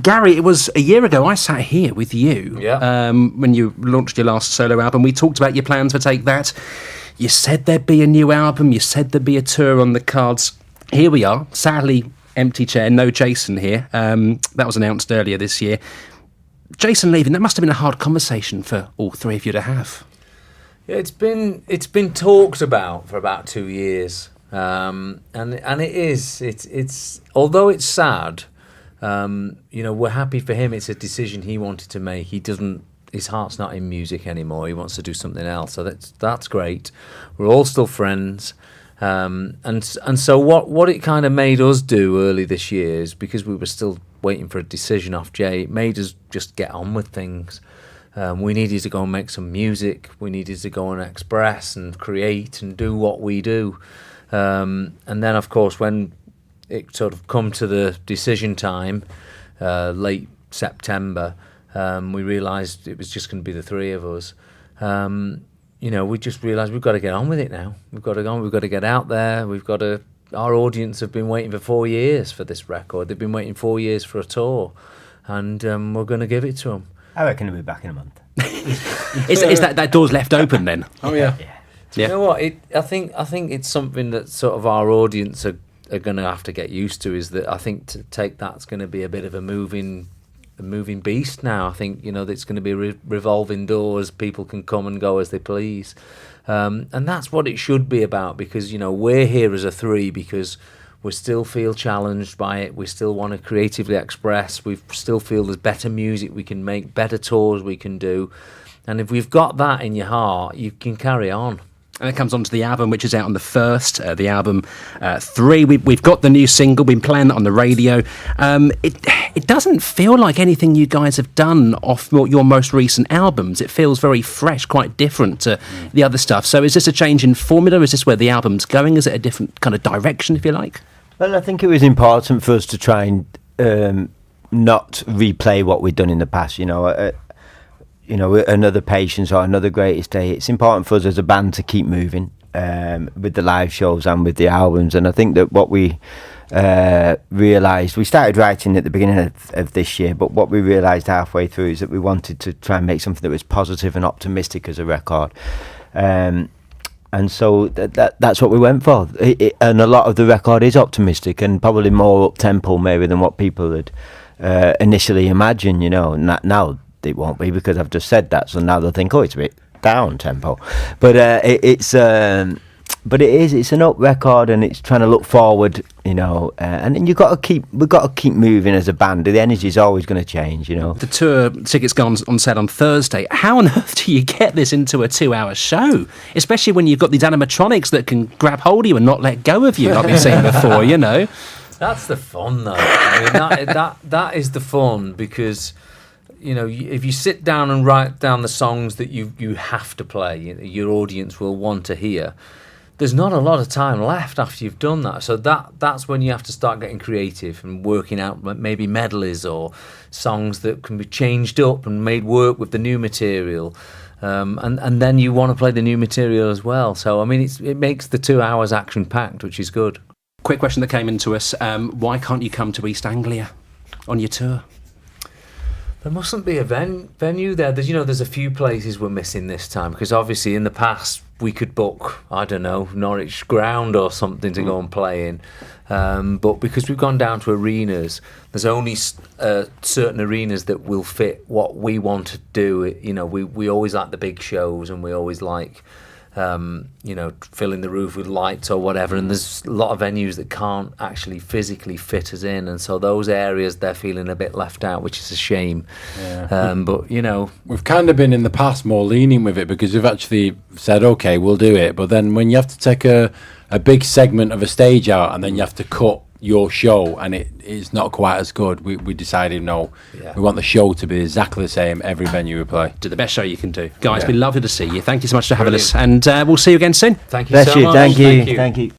Gary, it was a year ago I sat here with you when you launched your last solo album. We talked about your plans for Take That. You said there'd be a new album. You said there'd be a tour on the cards. Here we are. Sadly, empty chair. No Jason here. That was announced earlier this year. Jason leaving, that must have been a hard conversation for all three of you to have. Yeah, it's been talked about for about 2 years. And it is. It's although it's sad, we're happy for him. It's a decision he wanted to make. His heart's not in music anymore. He wants to do something else. So that's great. We're all still friends. And so what it kind of made us do early this year is, because we were still waiting for a decision off Jay, it made us just get on with things. We needed to go and make some music. We needed to go and express and create and do what we do. And then, of course, when it sort of come to the decision time, late September, we realised it was just going to be the three of us. We just realised we've got to get on with it now. We've got to go on. We've got to get out there. Our audience have been waiting for 4 years for this record. They've been waiting 4 years for a tour, and we're going to give it to them. I reckon it'll be back in a month. Is that door's left open then? Oh yeah. You know what? I think it's something that sort of our audience are going to have to get used to. Is that I think to Take That's going to be a bit of a moving beast now. I think it's going to be revolving doors. People can come and go as they please, and that's what it should be about. Because we're here as a three because we still feel challenged by it. We still want to creatively express. We still feel there's better music we can make, better tours we can do, and if we've got that in your heart, you can carry on. And it comes on to the album, which is out on the 1st, the album 3. We've got the new single, been playing that on the radio. It doesn't feel like anything you guys have done off your most recent albums. It feels very fresh, quite different to the other stuff. So is this a change in formula? Is this where the album's going? Is it a different kind of direction, if you like? Well, I think it was important for us to try and not replay what we'd done in the past, another Patience or another Greatest Day. It's important for us as a band to keep moving with the live shows and with the albums. And I think that what we realised, we started writing at the beginning of this year, but what we realised halfway through is that we wanted to try and make something that was positive and optimistic as a record. And so that's what we went for. And a lot of the record is optimistic and probably more up-tempo maybe than what people had initially imagined, Now it won't be, because I've just said that, so now they'll think, it's a bit down tempo, but it's an up record, and it's trying to look forward, and then we've got to keep moving as a band. The energy is always going to change, The tour tickets go on sale on Thursday. How on earth do you get this into a 2-hour show, especially when you've got these animatronics that can grab hold of you and not let go of you, like we've seen before? That's the fun, though. I mean, that is the fun, because if you sit down and write down the songs that you have to play, your audience will want to hear, there's not a lot of time left after you've done that. So that's when you have to start getting creative and working out maybe medleys or songs that can be changed up and made work with the new material. And then you want to play the new material as well. So, I mean, it makes the 2 hours action-packed, which is good. Quick question that came into us. Why can't you come to East Anglia on your tour? There mustn't be a venue there. There's a few places we're missing this time, because obviously in the past we could book, I don't know, Norwich Ground or something to go and play in. But because we've gone down to arenas, there's only certain arenas that will fit what we want to do. We always like the big shows, and we always like filling the roof with lights or whatever, and there's a lot of venues that can't actually physically fit us in, and so those areas, they're feeling a bit left out, which is a shame. But we've kind of been in the past more lenient with it, because we've actually said, okay, we'll do it, but then when you have to take a big segment of a stage out, and then you have to cut your show, and it's not quite as good, we decided we want the show to be exactly the same every venue we play. Do the best show you can do. Guys, it's been lovely to see you. Thank you so much for having us, and we'll see you again soon. Thank you so much. Thank you.